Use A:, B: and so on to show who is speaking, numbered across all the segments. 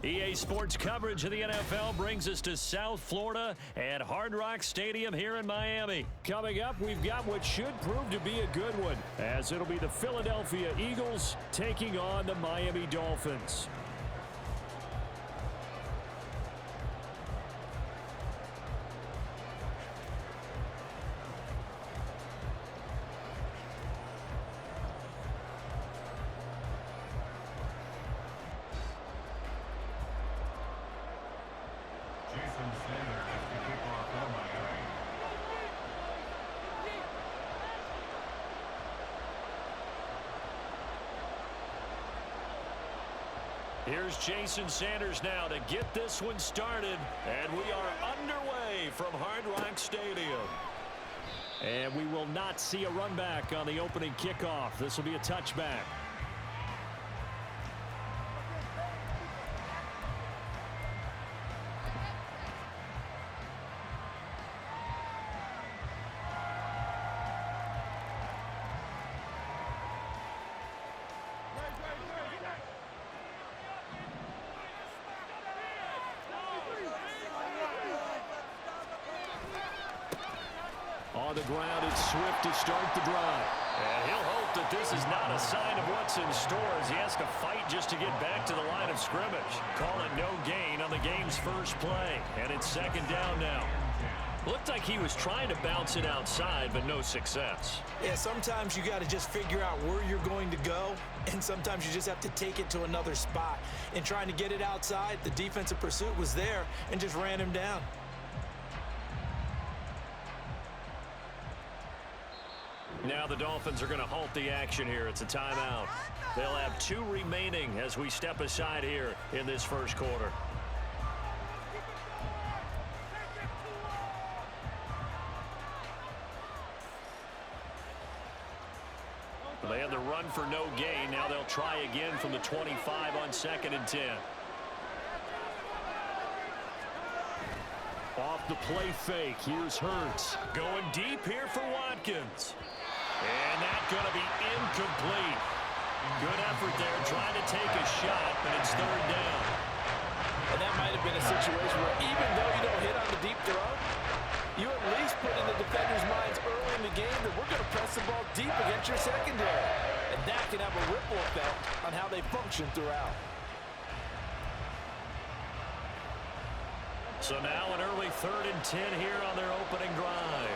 A: EA Sports coverage of the NFL brings us to South Florida at Hard Rock Stadium here in Miami. Coming up, we've got what should prove to be a good one, as it'll be the Philadelphia Eagles taking on the Miami Dolphins. Here's Jason Sanders now to get this one started, and we are underway from Hard Rock Stadium. And we will not see a run back on the opening kickoff. This will be a touchback. On the ground, it's Swift to start the drive. And he'll hope that this is not a sign of what's in store as he has to fight just to get back to the line of scrimmage. Call it no gain on the game's first play. And it's second down now. Looked like he was trying to bounce it outside, but no success.
B: Yeah, sometimes you got to just figure out where you're going to go, and sometimes you just have to take it to another spot. In trying to get it outside, the defensive pursuit was there and just ran him down.
A: Now the Dolphins are going to halt the action here. It's a timeout. They'll have 2 remaining as we step aside here in this first quarter. They had the run for no gain. Now they'll try again from the 25 on 2nd and 10. Off the play fake. Here's Hurts. Going deep here for Watkins. And that's going to be incomplete. Good effort there, trying to take a shot, but it's 3rd down.
B: And that might have been a situation where even though you don't hit on the deep throw, you at least put in the defenders' minds early in the game that we're going to press the ball deep against your secondary. And that can have a ripple effect on how they function throughout.
A: So now an early 3rd and 10 here on their opening drive.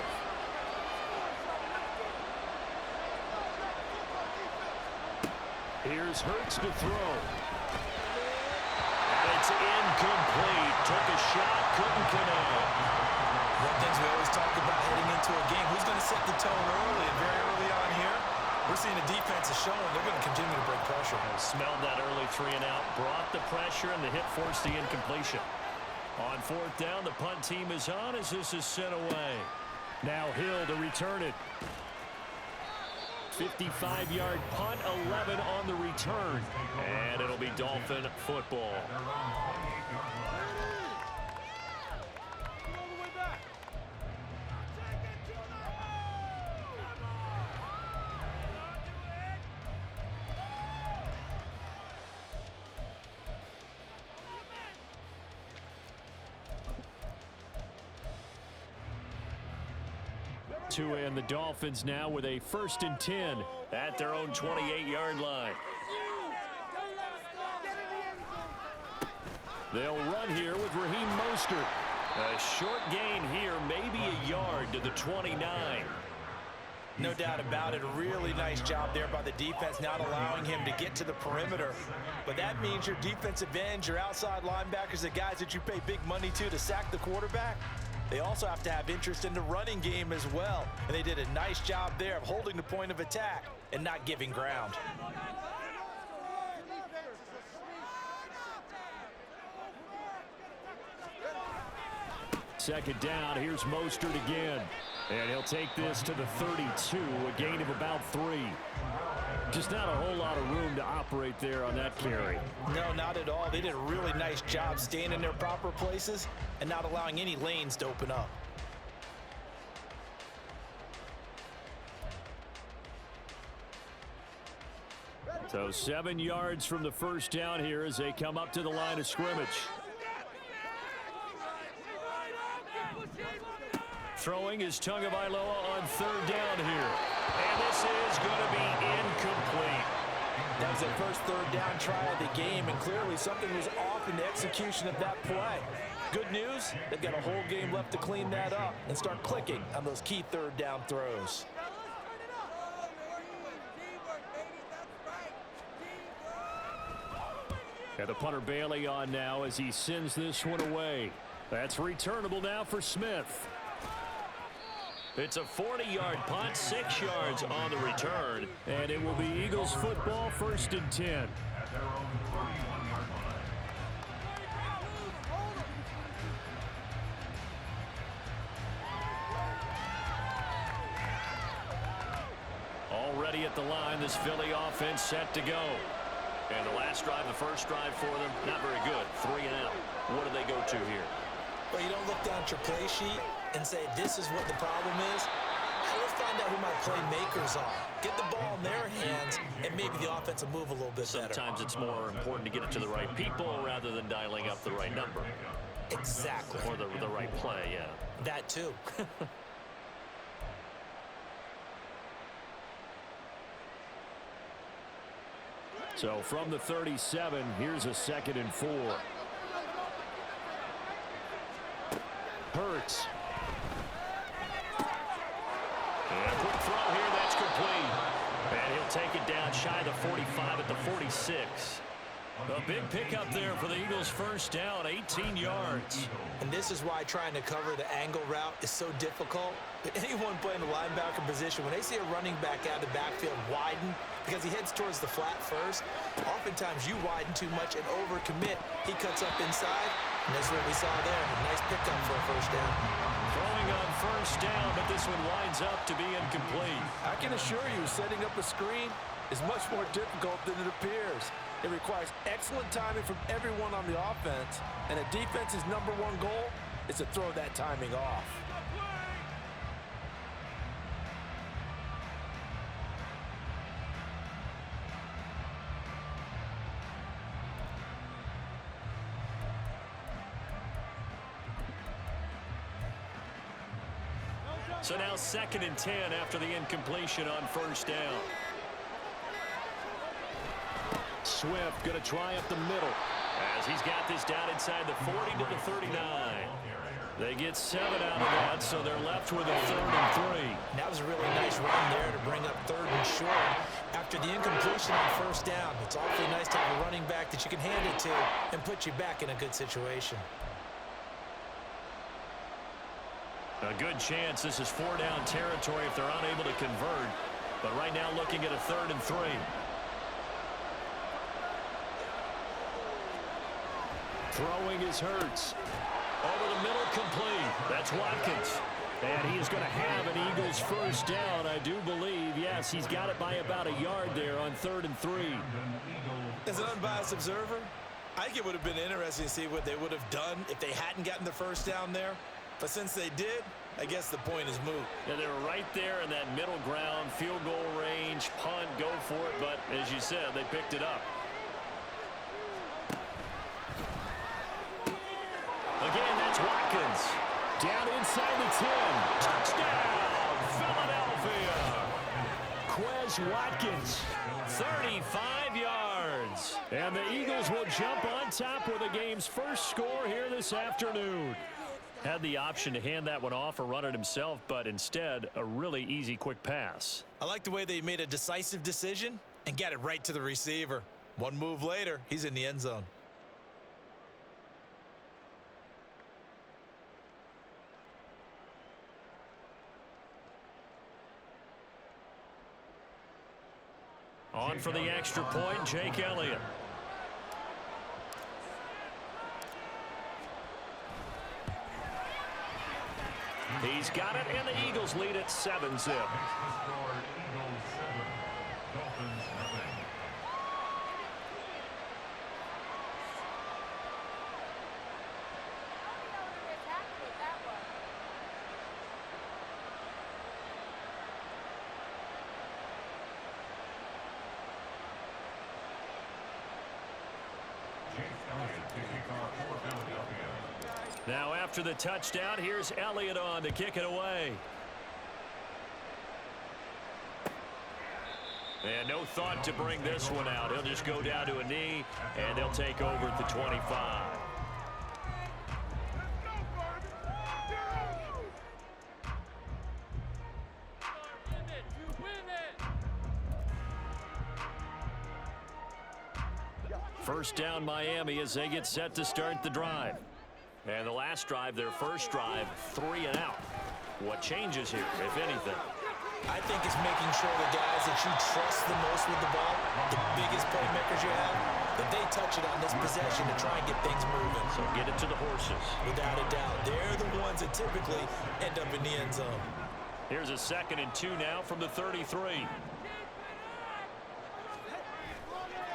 A: Here's Hurts to throw. And it's incomplete. Took a shot, couldn't connect.
B: One thing we always talk about heading into a game, who's going to set the tone early and very early on here? We're seeing the defense is showing they're going to continue to break pressure.
A: Smelled that early 3 and out, brought the pressure, and the hit forced the incompletion. On 4th down, the punt team is on as this is sent away. Now Hill to return it. 55-yard punt, 11 on the return. And it'll be Dolphin football. And the Dolphins now with a 1st and 10 at their own 28-yard line. They'll run here with Raheem Mostert. A short gain here, maybe a yard to the 29.
B: No doubt about it. A really nice job there by the defense, not allowing him to get to the perimeter. But that means your defensive ends, your outside linebackers, the guys that you pay big money to sack the quarterback, they also have to have interest in the running game as well. And they did a nice job there of holding the point of attack and not giving ground.
A: Second down, here's Mostert again. And he'll take this to the 32, a gain of about 3. Just not a whole lot of room to operate there on that carry.
B: No, not at all. They did a really nice job staying in their proper places and not allowing any lanes to open up.
A: So 7 yards from the first down here as they come up to the line of scrimmage. Throwing is Tagovailoa on third down here. And this is going to be incomplete.
B: That was their first third down try of the game, and clearly something was off in the execution of that play. Good news, they've got a whole game left to clean that up and start clicking on those key third down throws.
A: And the punter Bailey on now as he sends this one away. That's returnable now for Smith. It's a 40-yard punt, 6 yards on the return. And it will be Eagles football, 1st and 10. Already at the line, this Philly offense set to go. And the last drive, the first drive for them, not very good. 3 and out. What do they go to here?
B: Well, you don't look down at your play sheet and say, this is what the problem is. Let's find out who my playmakers are. Get the ball in their hands, and maybe the offense will move a little bit better.
A: Sometimes it's more important to get it to the right people rather than dialing up the right number.
B: Exactly.
A: Or the right play, yeah.
B: That too.
A: So from the 37, here's a 2nd and 4. Hurts. And a quick throw here, that's complete. And he'll take it down shy of the 45 at the 46. A big pickup there for the Eagles' first down, 18 yards.
B: And this is why trying to cover the angle route is so difficult. Anyone playing the linebacker position, when they see a running back out of the backfield widen because he heads towards the flat first, oftentimes you widen too much and overcommit. He cuts up inside, and that's what we saw there. A nice pickup for a first down.
A: Throwing on first down, but this one winds up to be incomplete.
B: I can assure you, setting up a screen is much more difficult than it appears. It requires excellent timing from everyone on the offense, and a defense's #1 goal is to throw that timing off.
A: So now 2nd and 10 after the incompletion on first down. Swift going to try up the middle as he's got this down inside the 40 to the 39. They get 7 out of that, so they're left with a 3rd and 3.
B: That was a really nice run there to bring up 3rd and short. After the incompletion on first down, it's awfully nice to have a running back that you can hand it to and put you back in a good situation.
A: A good chance this is 4-down territory if they're unable to convert. But right now looking at a 3rd and 3. Throwing is Hurts. Over the middle, complete. That's Watkins. And he is going to have an Eagles first down, I do believe. Yes, he's got it by about a yard there on 3rd and 3.
B: As an unbiased observer, I think it would have been interesting to see what they would have done if they hadn't gotten the first down there. But since they did, I guess the point is moot.
A: Yeah, they were right there in that middle ground, field goal range, punt, go for it. But as you said, they picked it up. Again, that's Watkins. Down inside the 10. Touchdown, Philadelphia. Quez Watkins, 35 yards. And the Eagles will jump on top with the game's first score here this afternoon. Had the option to hand that one off or run it himself, but instead, a really easy, quick pass.
B: I like the way they made a decisive decision and got it right to the receiver. One move later, he's in the end zone.
A: On for the extra point, Jake Elliott. He's got it, and the Eagles lead at 7-zip. Now after the touchdown, here's Elliott on to kick it away. And no thought to bring this one out. He'll just go down to a knee, and they'll take over at the 25. First down Miami as they get set to start the drive. And the last drive, their first drive, 3 and out. What changes here, if anything?
B: I think it's making sure the guys that you trust the most with the ball, the biggest playmakers you have, that they touch it on this possession to try and get things moving.
A: So get it to the horses. Without
B: a doubt. They're the ones that typically end up in the end zone.
A: Here's a 2nd and 2 now from the 33.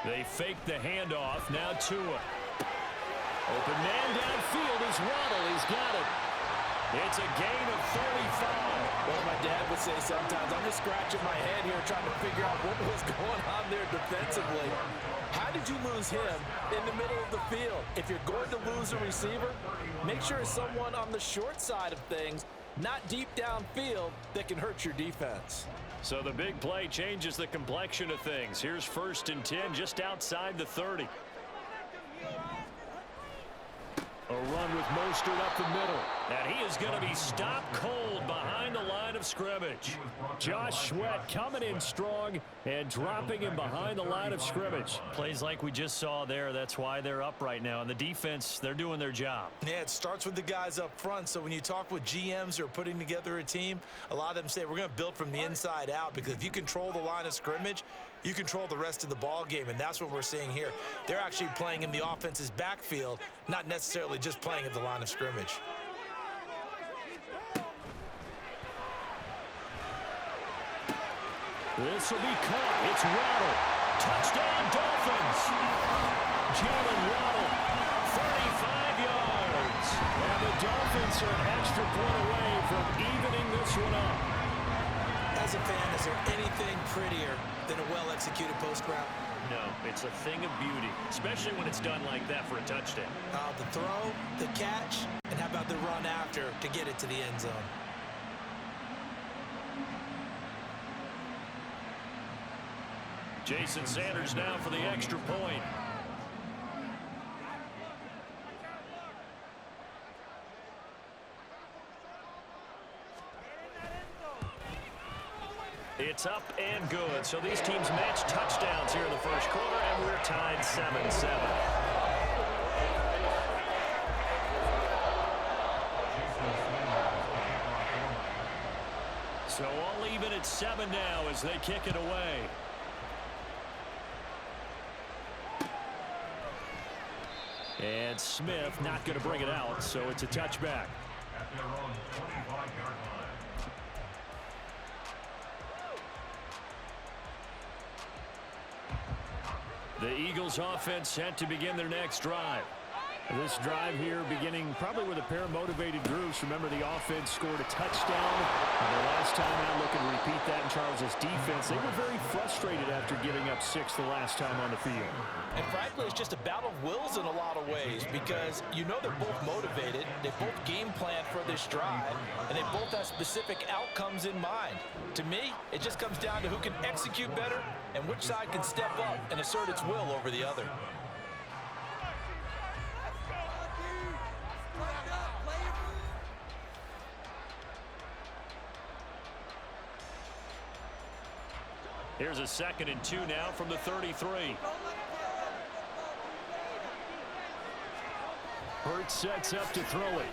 A: They fake the handoff. Now Tua. Open man downfield is Waddle. He's got it. It's a gain of 35.
B: Well, my dad would say sometimes, I'm just scratching my head here trying to figure out what was going on there defensively. How did you lose him in the middle of the field? If you're going to lose a receiver, make sure it's someone on the short side of things, not deep downfield, that can hurt your defense.
A: So the big play changes the complexion of things. Here's 1st and 10 just outside the 30. A run with Mostert up the middle. And he is going to be stopped cold behind the line of scrimmage. Josh Sweat coming in strong and dropping him behind the line of scrimmage. Plays like we just saw there. That's why they're up right now. And the defense, they're doing their job.
B: Yeah, it starts with the guys up front. So when you talk with GMs who are putting together a team, a lot of them say we're going to build from the inside out, because if you control the line of scrimmage, you control the rest of the ball game, and that's what we're seeing here. They're actually playing in the offense's backfield, not necessarily just playing at the line of scrimmage.
A: This will be caught. It's Waddle. Touchdown, Dolphins. Jalen Waddle, 35 yards. And the Dolphins are an extra point away from evening this one up.
B: As a fan, is there anything prettier than a well-executed post route?
A: No, it's a thing of beauty, especially when it's done like that for a touchdown.
B: The throw, the catch, and how about the run after to get it to the end zone?
A: Jason Sanders now for the extra point. It's up and good. So these teams match touchdowns here in the first quarter, and we're tied 7-7. So all even at 7 now as they kick it away. And Smith not going to bring it out, so it's a touchback. The Eagles offense set to begin their next drive. This drive here beginning probably with a pair of motivated groups. Remember, the offense scored a touchdown. And the last time out, looking to repeat that in Charles's defense. They were very frustrated after giving up 6 the last time on the field.
B: And frankly, it's just a battle of wills in a lot of ways, because you know they're both motivated. They both game plan for this drive, and they both have specific outcomes in mind. To me, it just comes down to who can execute better and which side can step up and assert its will over the other.
A: Here's a 2nd and 2 now from the 33. Hurts sets up to throw it.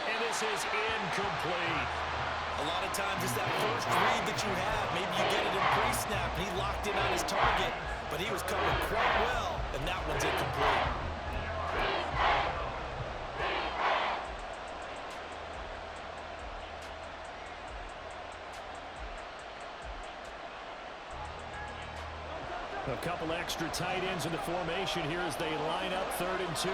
A: And this is incomplete.
B: A lot of times it's that first read that you have. Maybe you get it in pre-snap, and he locked in on his target, but he was covered quite well, and that one's incomplete.
A: A couple extra tight ends in the formation here as they line up 3rd and 2.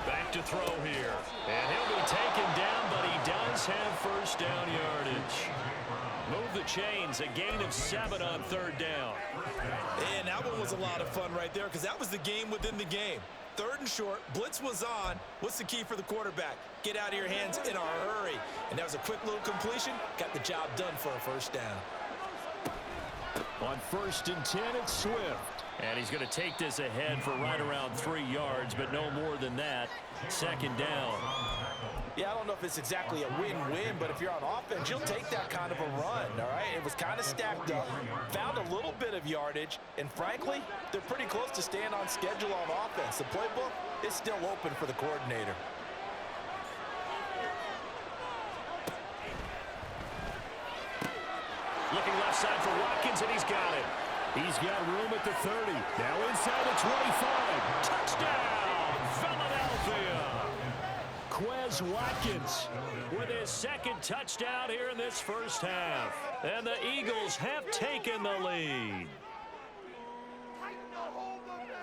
A: Back to throw here. And he'll be taken down, but he does have first down yardage. Move the chains, a gain of 7 on 3rd down.
B: And that one was a lot of fun right there because that was the game within the game. 3rd and short, blitz was on. What's the key for the quarterback? Get out of your hands in a hurry. And that was a quick little completion. Got the job done for a 1st down.
A: On 1st and 10, it's Swift. And he's going to take this ahead for right around 3 yards, but no more than that. 2nd down.
B: Yeah, I don't know if it's exactly a win-win, but if you're on offense, you'll take that kind of a run, all right? It was kind of stacked up, found a little bit of yardage, and frankly, they're pretty close to staying on schedule on offense. The playbook is still open for the coordinator.
A: Looking left side for Watkins, and he's got it. He's got room at the 30. Now inside the 25. Touchdown, Philadelphia. Quez Watkins with his 2nd touchdown here in this 1st half. And the Eagles have taken the lead.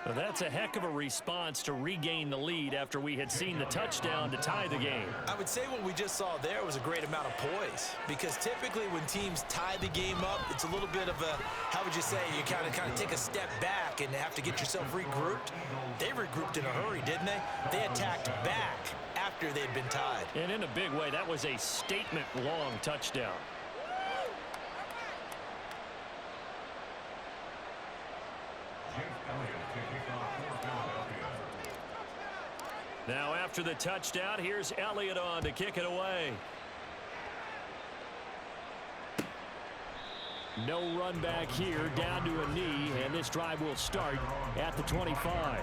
A: Well, that's a heck of a response to regain the lead after we had seen the touchdown to tie the game.
B: I would say what we just saw there was a great amount of poise, because typically when teams tie the game up, it's a little bit of a, how would you say, you kind of take a step back and have to get yourself regrouped. They regrouped in a hurry, didn't they? They attacked back after they'd been tied.
A: And in a big way, that was a statement-long touchdown. Now after the touchdown, here's Elliott on to kick it away. No run back here, down to a knee, and this drive will start at the 25.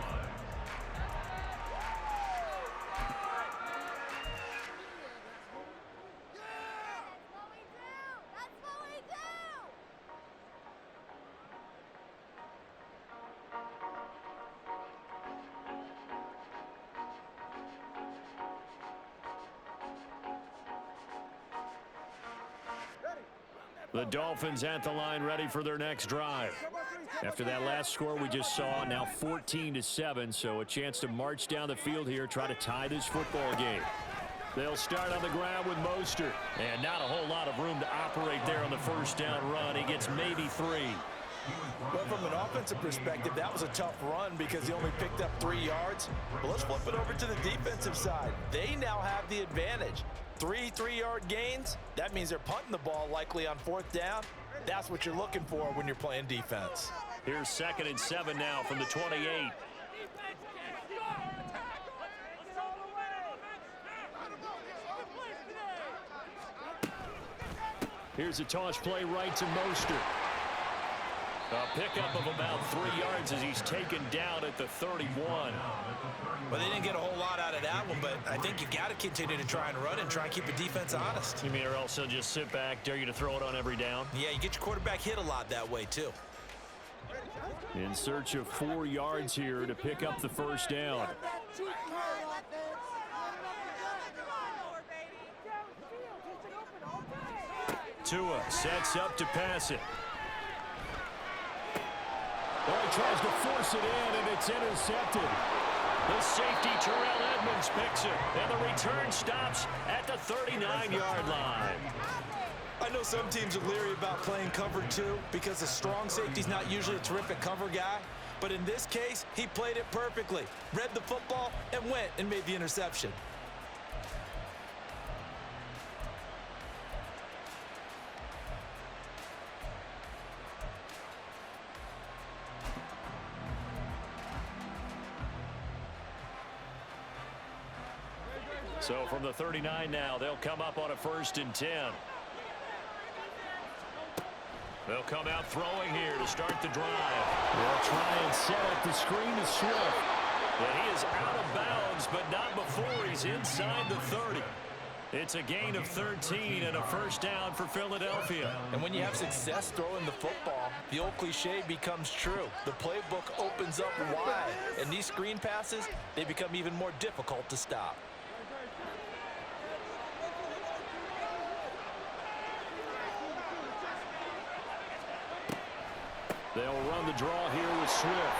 A: The Dolphins at the line, ready for their next drive. After that last score we just saw, now 14-7, so a chance to march down the field here, try to tie this football game. They'll start on the ground with Mostert, and not a whole lot of room to operate there on the 1st down run. He gets maybe 3.
B: Well, from an offensive perspective, that was a tough run because he only picked up 3 yards. But let's flip it over to the defensive side. They now have the advantage. 3 3-yard gains, that means they're punting the ball likely on 4th down. That's what you're looking for when you're playing defense.
A: Here's 2nd and 7 now from the 28. Here's a toss play right to Mostert. A pickup of about 3 yards as he's taken down at the 31.
B: Well, they didn't get a whole lot out of that one, but I think you've got to continue to try and run and try and keep the defense honest.
A: You mean, or else they'll just sit back, dare you to throw it on every down?
B: Yeah, you get your quarterback hit a lot that way, too.
A: In search of 4 yards here to pick up the 1st down. Tua sets up to pass it. Well, he tries to force it in, and it's intercepted. The safety, Terrell Edmonds, picks it, and the return stops at the 39-yard line.
B: I know some teams are leery about playing cover 2 because a strong safety's not usually a terrific cover guy. But in this case, he played it perfectly, read the football, and went and made the interception.
A: So from the 39 now, they'll come up on a 1st and 10. They'll come out throwing here to start the drive. They'll try and set up the screen to Swift. And he is out of bounds, but not before he's inside the 30. It's a gain of 13 and a 1st down for Philadelphia.
B: And when you have success throwing the football, the old cliche becomes true. The playbook opens up wide, and these screen passes, they become even more difficult to stop.
A: They'll run the draw here with Swift.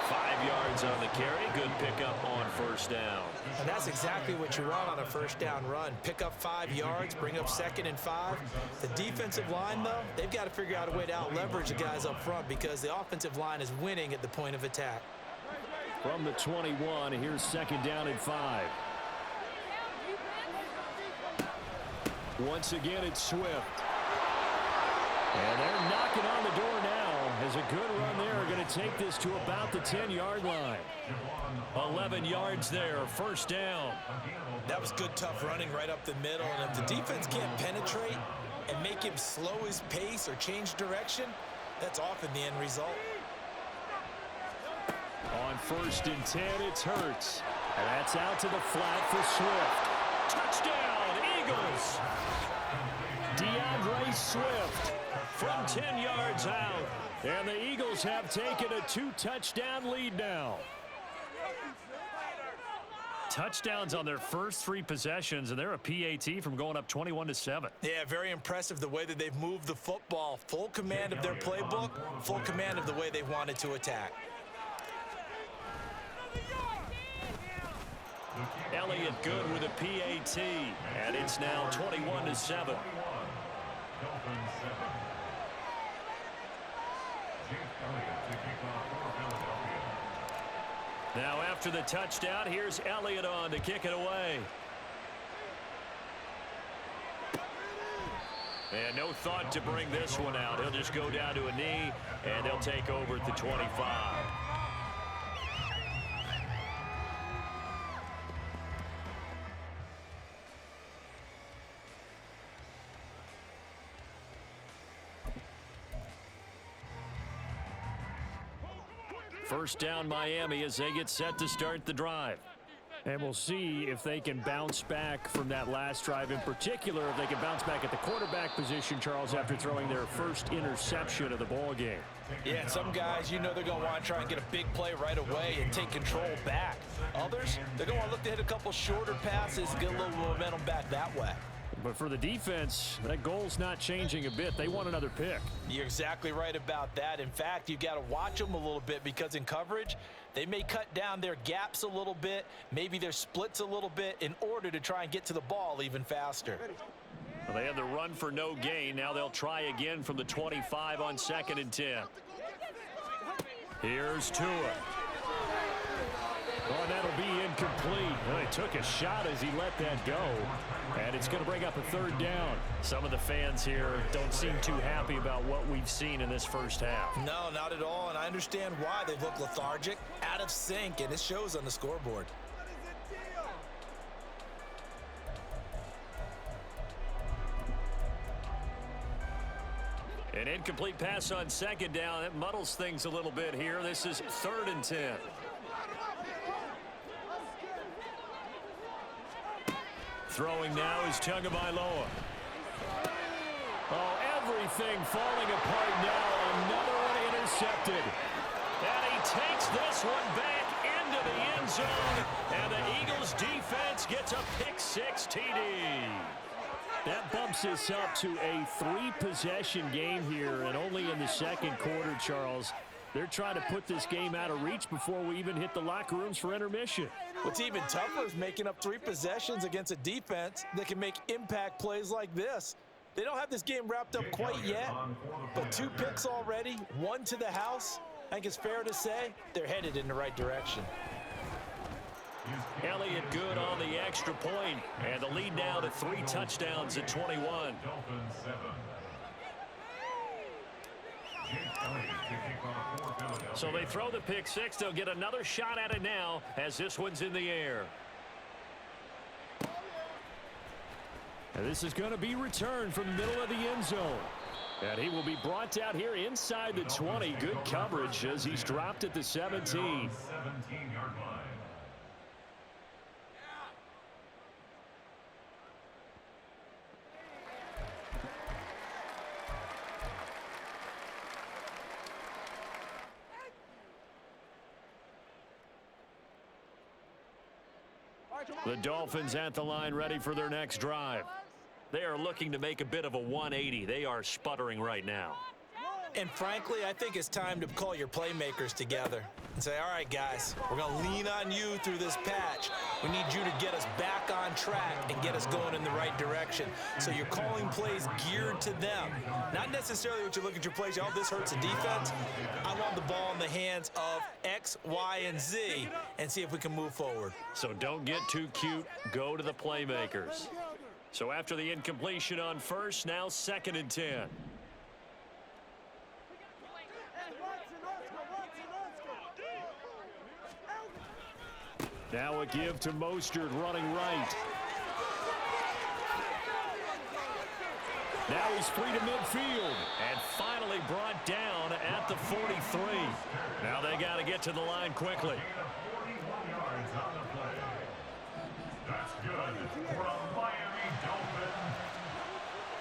A: 5 5 yards on the carry. Good pickup on first down.
B: And that's exactly what you want on a first down run. Pick up 5 yards, bring up 2nd and 5. The defensive line, though, they've got to figure out a way to out-leverage the guys up front because the offensive line is winning at the point of attack.
A: From the 21, here's 2nd down and 5. Once again, it's Swift. And they're knocking on the door now. As a good run there, are going to take this to about the 10-yard line. 11 yards there, first down.
B: That was good, tough running right up the middle. And if the defense can't penetrate and make him slow his pace or change direction, that's often the end result.
A: On 1st and 10, it's Hurts. And that's out to the flat for Swift. Touchdown, Eagles! DeAndre Swift from 10 yards out. And the Eagles have taken a 2-touchdown lead now. Touchdowns on their first 3 possessions, and they're a PAT from going up 21-7.
B: Yeah, very impressive the way that they've moved the football. Full command of their playbook, full command of the way they wanted to attack.
A: Elliott good with a PAT, and it's now 21-7. Now after the touchdown, here's Elliott on to kick it away. And no thought to bring this one out. He'll just go down to a knee, and they'll take over at the 25. First down, Miami, as they get set to start the drive. And we'll see if they can bounce back from that last drive, in particular if they can bounce back at the quarterback position, Charles, after throwing their first interception of the ball game.
B: Yeah, and some guys, you know they're going to want to try and get a big play right away and take control back. Others, they're going to look to hit a couple shorter passes and get a little momentum back that way.
A: But for the defense, that goal's not changing a bit. They want another pick.
B: You're exactly right about that. In fact, you've got to watch them a little bit because in coverage, they may cut down their gaps a little bit, maybe their splits a little bit in order to try and get to the ball even faster.
A: Well, they had the run for no gain. Now they'll try again from the 25 on 2nd and 10. Here's Tua. Oh, that'll be incomplete. Well, he took a shot as he let that go. And it's going to bring up a 3rd down. Some of the fans here don't seem too happy about what we've seen in this first half.
B: No, not at all. And I understand why. They look lethargic, out of sync, and it shows on the scoreboard.
A: An incomplete pass on 2nd down. It muddles things a little bit here. This is 3rd and 10. Throwing now is Tagovailoa. Oh, everything falling apart now. Another one intercepted. And he takes this one back into the end zone. And the Eagles defense gets a pick-6 TD. That bumps us up to a 3-possession game here, and only in the 2nd quarter, Charles. They're trying to put this game out of reach before we even hit the locker rooms for intermission.
B: What's even tougher is making up 3 possessions against a defense that can make impact plays like this. They don't have this game wrapped up quite yet, but 2 picks already, 1 to the house. I think it's fair to say they're headed in the right direction.
A: Elliott good on the extra point, and the lead now to 3 touchdowns at 21. So they throw the pick-6. They'll get another shot at it now as this one's in the air. And this is going to be returned from the middle of the end zone. And he will be brought out here inside the 20. Good coverage as he's dropped at the 17. The Dolphins at the line ready for their next drive. They are looking to make a bit of a 180. They are sputtering right now.
B: And frankly, I think it's time to call your playmakers together and say, all right, guys, we're going to lean on you through this patch. We need you to get us back on track and get us going in the right direction. So you're calling plays geared to them. Not necessarily what you look at your plays, oh, this hurts the defense. I want the ball in the hands of X, Y, and Z and see if we can move forward.
A: So don't get too cute. Go to the playmakers. So after the incompletion on first, now 2nd and 10. Now a give to Mostert running right. Now he's free to midfield and finally brought down at the 43. Now they got to get to the line quickly.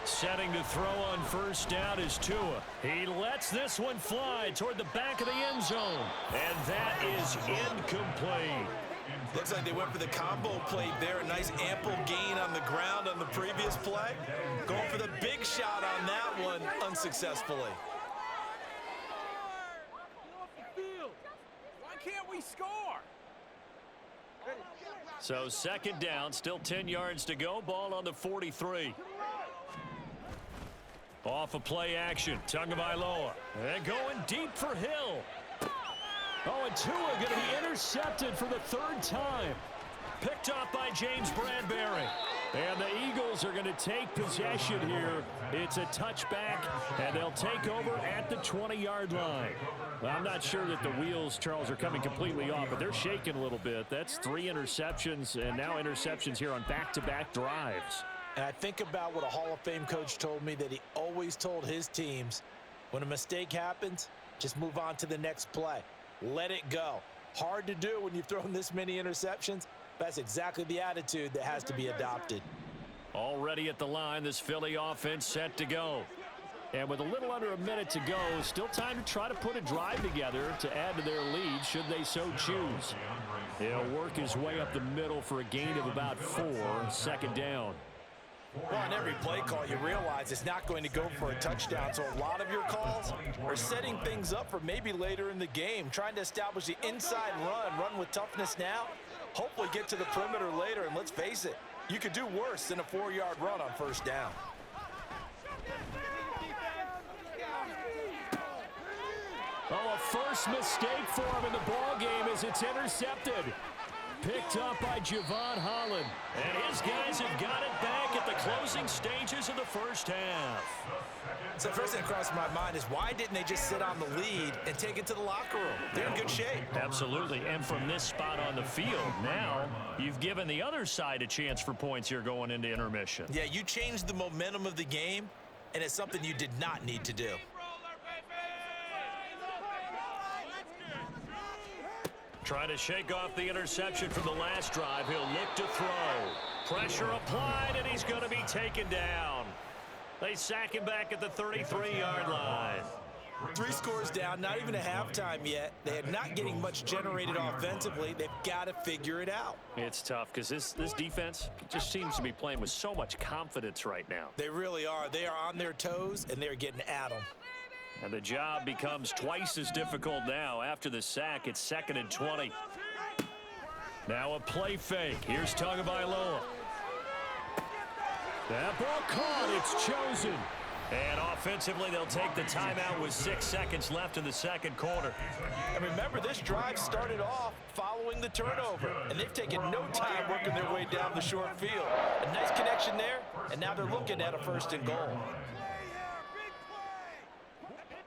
A: Setting to throw on first down is Tua. He lets this one fly toward the back of the end zone. And that is incomplete.
B: Looks like they went for the combo play there. A nice ample gain on the ground on the previous play. Going for the big shot on that one unsuccessfully.
C: Why can't we score?
A: So 2nd down, still 10 yards to go. Ball on the 43. Off of play action, Tagovailoa. And going deep for Hill. Oh, and Tua going to be intercepted for the 3rd time. Picked off by James Bradbury. And the Eagles are going to take possession here. It's a touchback, and they'll take over at the 20-yard line. Well, I'm not sure that the wheels, Charles, are coming completely off, but they're shaking a little bit. That's 3 interceptions, and now interceptions here on back-to-back drives.
B: And I think about what a Hall of Fame coach told me, that he always told his teams, when a mistake happens, just move on to the next play. Let it go. Hard to do when you've thrown this many interceptions. That's exactly the attitude that has to be adopted.
A: Already at the line, this Philly offense set to go. And with a little under a minute to go, still time to try to put a drive together to add to their lead should they so choose. He'll work his way up the middle for a gain of about 4, 2nd down.
B: Well, on every play call, you realize it's not going to go for a touchdown. So a lot of your calls are setting things up for maybe later in the game, trying to establish the inside run with toughness now, hopefully get to the perimeter later. And let's face it, you could do worse than a 4-yard run on first down.
A: Oh, a first mistake for him in the ball game as it's intercepted. Picked up by Javon Holland. And his guys have got it back at the closing stages of the first half.
B: So the first thing that crossed my mind is, why didn't they just sit on the lead and take it to the locker room? They're in good shape.
A: Absolutely. And from this spot on the field, now you've given the other side a chance for points here going into intermission.
B: Yeah, you changed the momentum of the game, and it's something you did not need to do.
A: Trying to shake off the interception from the last drive. He'll look to throw. Pressure applied, and he's going to be taken down. They sack him back at the 33-yard line.
B: 3 scores down, not even a halftime yet. They are not getting much generated offensively. They've got to figure it out.
A: It's tough because this defense just seems to be playing with so much confidence right now.
B: They really are. They are on their toes, and they're getting at them.
A: And the job becomes twice as difficult now. After the sack, it's 2nd and 20. Now a play fake. Here's Tagovailoa. That ball caught. It's chosen. And offensively, they'll take the timeout with 6 seconds left in the 2nd quarter.
B: And remember, this drive started off following the turnover, and they've taken no time working their way down the short field. A nice connection there, and now they're looking at a 1st and goal.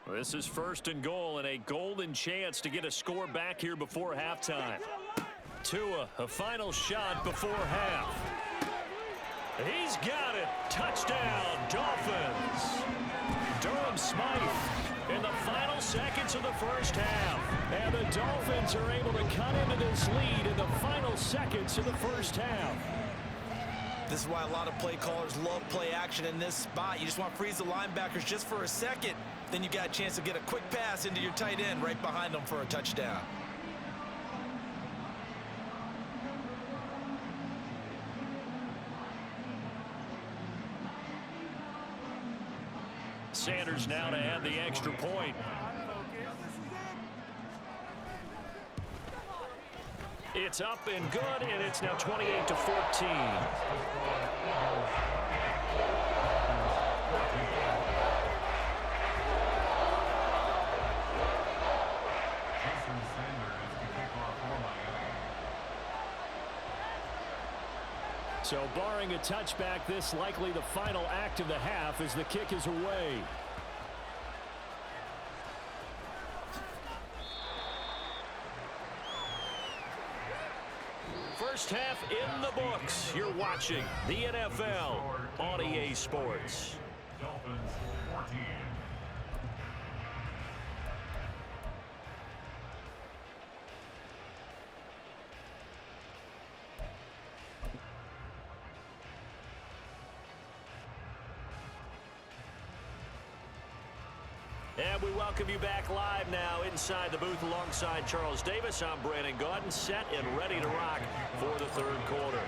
A: This is 1st and goal and a golden chance to get a score back here before halftime. Tua, a final shot before half. He's got it. Touchdown, Dolphins. Durham Smythe in the final seconds of the first half. And the Dolphins are able to cut into this lead in the final seconds of the first half.
B: This is why a lot of play callers love play action in this spot. You just want to freeze the linebackers just for a second. Then you got a chance to get a quick pass into your tight end right behind them for a touchdown.
A: Sanders now to add the extra point. It's up and good, and it's now 28-14. So barring a touchback, this likely the final act of the half as the kick is away. First half in the books. You're watching the NFL on EA Sports.
C: Dolphins 14.
A: And we welcome you back live now inside the booth alongside Charles Davis. I'm Brandon Gaudin, set and ready to rock for the third quarter.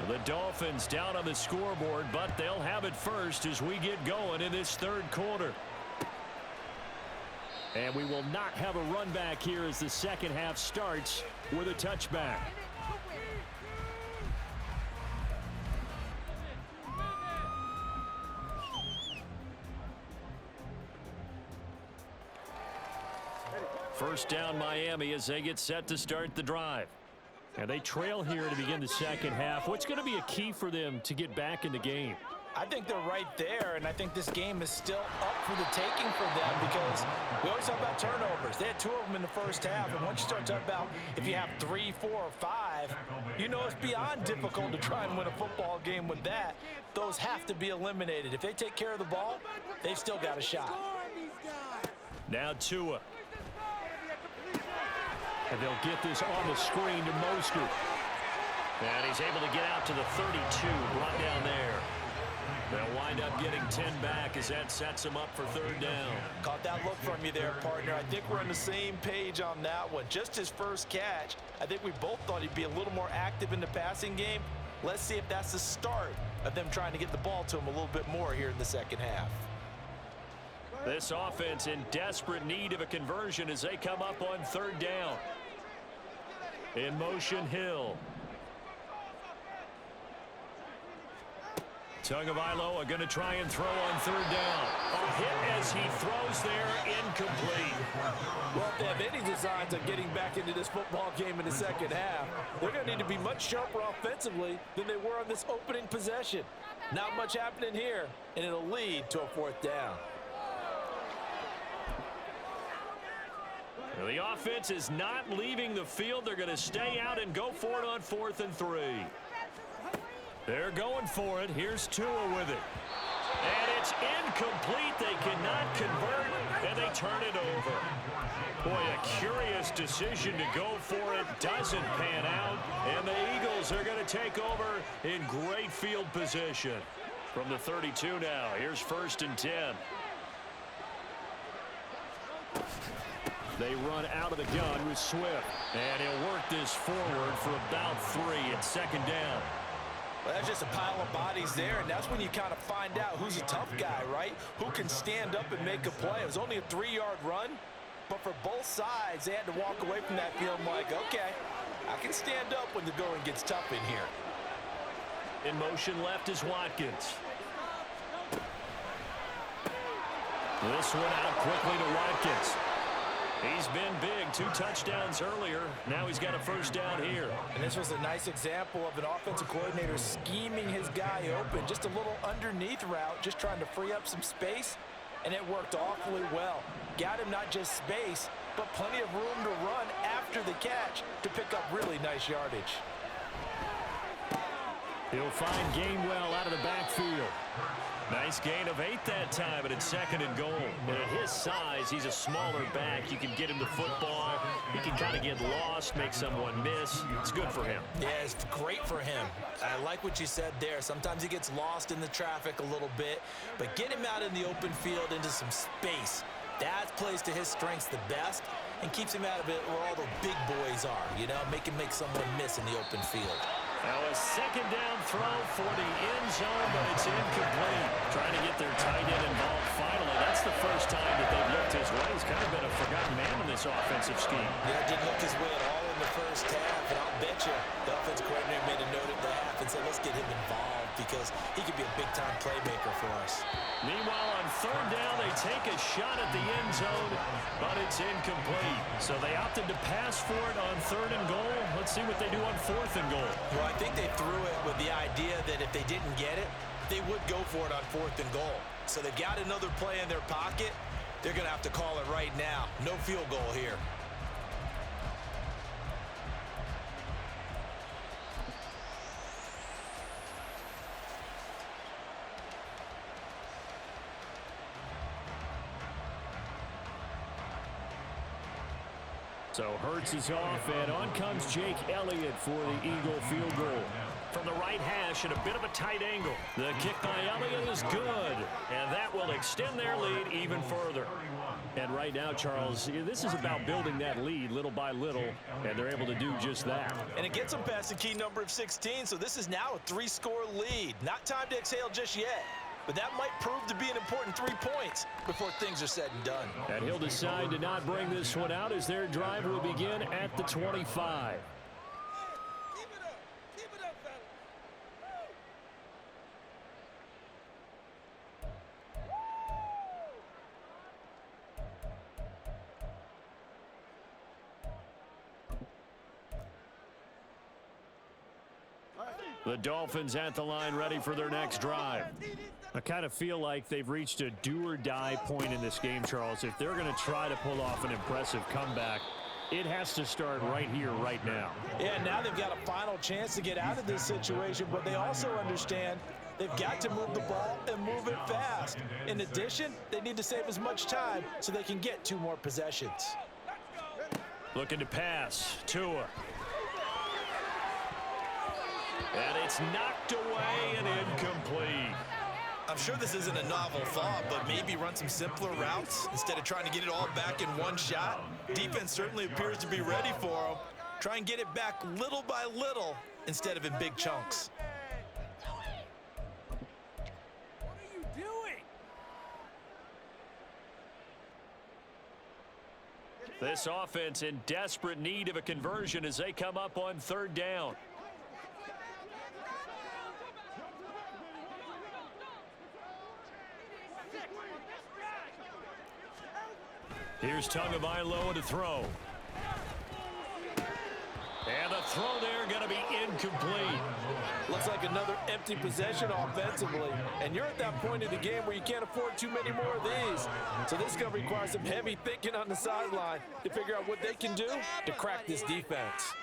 A: The Dolphins down on the scoreboard, but they'll have it first as we get going in this third quarter. And we will not have a run back here as the second half starts with a touchback. First down Miami as they get set to start the drive. And they trail here to begin the second half. What's going to be a key for them to get back in the game?
B: I think they're right there, and I think this game is still up for the taking for them because we always talk about turnovers. They had 2 of them in the first half, and once you start talking about if you have 3, 4, or 5, you know it's beyond difficult to try and win a football game with that. Those have to be eliminated. If they take care of the ball, they've still got a shot.
A: Now Tua. And they'll get this on the screen to Mostert. And he's able to get out to the 32, brought down there. They'll wind up getting 10 back as that sets him up for third down.
B: Caught that look from you there, partner. I think we're on the same page on that one. Just his first catch, I think we both thought he'd be a little more active in the passing game. Let's see if that's the start of them trying to get the ball to him a little bit more here in the second half.
A: This offense in desperate need of a conversion as they come up on third down. In motion, Hill. Tagovailoa are going to try and throw on third down. A hit as he throws there, incomplete.
B: Well, if they have any designs of getting back into this football game in the second half, they're going to need to be much sharper offensively than they were on this opening possession. Not much happening here, and it'll lead to a fourth down.
A: The offense is not leaving the field. They're going to stay out and go for it on 4th and 3. They're going for it. Here's Tua with it. And it's incomplete. They cannot convert, and they turn it over. Boy, a curious decision to go for it. Doesn't pan out, and the Eagles are going to take over in great field position. From the 32 now, here's 1st and 10. They run out of the gun with Swift. And he'll work this forward for about 3 at second down.
B: Well, that's just a pile of bodies there, and that's when you kind of find out who's a tough guy, right? Who can stand up and make a play. It was only a 3-yard run, but for both sides, they had to walk away from that field like, okay, I can stand up when the going gets tough in here.
A: In motion left is Watkins. This one out quickly to Watkins. He's been big, 2 touchdowns earlier. Now he's got a first down here.
B: And this was a nice example of an offensive coordinator scheming his guy open. Just a little underneath route, just trying to free up some space, and it worked awfully well. Got him not just space, but plenty of room to run after the catch to pick up really nice yardage.
A: He'll find Gainwell out of the backfield. Nice gain of 8 that time, and it's 2nd and goal. And at his size, he's a smaller back. You can get him the football. He can kind of get lost, make someone miss. It's good for him.
B: Yeah, it's great for him. I like what you said there. Sometimes he gets lost in the traffic a little bit, but get him out in the open field into some space. That plays to his strengths the best and keeps him out of it where all the big boys are, you know, make him make someone miss in the open field.
A: Now a second down throw for the end zone, but it's incomplete. Trying to get their tight end involved finally. That's the first time that they've looked his way. He's kind of been a forgotten man in this offensive scheme.
B: Yeah, didn't look his way at all in the first half, and I'll bet you the offensive coordinator made a note at the half and said, let's get him involved because he could be a big-time playmaker for us.
A: Meanwhile, on third down, they take a shot at the end zone, but it's incomplete. So they opted to pass for it on third and goal. Let's see what they do on fourth and goal.
B: Well, I think they threw it with the idea that if they didn't get it, they would go for it on fourth and goal. So they've got another play in their pocket. They're going to have to call it right now. No field goal here.
A: So Hurts is off, and on comes Jake Elliott for the Eagle field goal. From the right hash at a bit of a tight angle. The kick by Elliott is good, and that will extend their lead even further. And right now, Charles, this is about building that lead little by little, and they're able to do just that.
B: And it gets them past the key number of 16, so this is now a 3-score lead. Not time to exhale just yet. But that might prove to be an important 3 points before things are said and done.
A: And he'll decide to not bring this one out as their drive will begin at the 25. The Dolphins at the line ready for their next drive. I kind of feel like they've reached a do-or-die point in this game, Charles. If they're going to try to pull off an impressive comeback, it has to start right here, right now.
B: Yeah, now they've got a final chance to get out of this situation, but they also understand they've got to move the ball and move it fast. In addition, they need to save as much time so they can get 2 more possessions.
A: Looking to pass. Tua. And it's knocked away and incomplete.
B: I'm sure this isn't a novel thought, but maybe run some simpler routes instead of trying to get it all back in one shot. Defense certainly appears to be ready for them. Try and get it back little by little instead of in big chunks.
D: What are you doing?
A: This offense in desperate need of a conversion as they come up on third down. Here's Tagovailoa to throw. And the throw there going to be incomplete.
D: Looks like another empty possession offensively. And you're at that point in the game where you can't afford too many more of these. So this is going to require some heavy thinking on the sideline to figure out what they can do to crack this defense.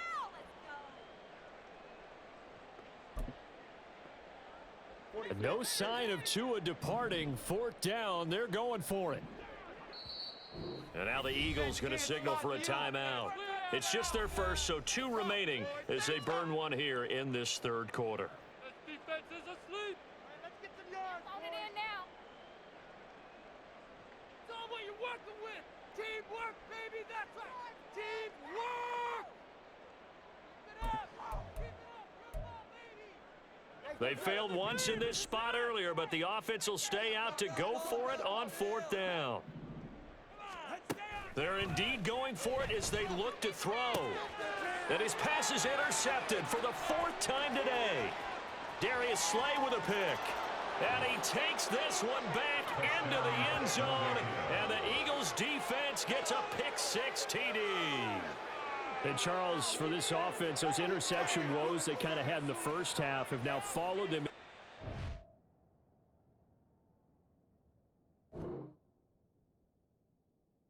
A: No sign of Tua departing. Fourth down. They're going for it. And now the Eagles going to signal for a timeout. It's just their first, so 2 remaining as they burn one here in this third quarter.
E: This defense is asleep. Let's get some yards. Hold it in now. It's all what you're working with. Teamwork, baby. That's right. Teamwork. Keep it up. Keep it up. Good ball, baby.
A: They failed once in this spot earlier, but the offense will stay out to go for it on fourth down. They're indeed going for it as they look to throw. And his pass is intercepted for the 4th time today. Darius Slay with a pick. And he takes this one back into the end zone. And the Eagles defense gets a pick-6 TD. And Charles, for this offense, those interception woes they kind of had in the first half have now followed them.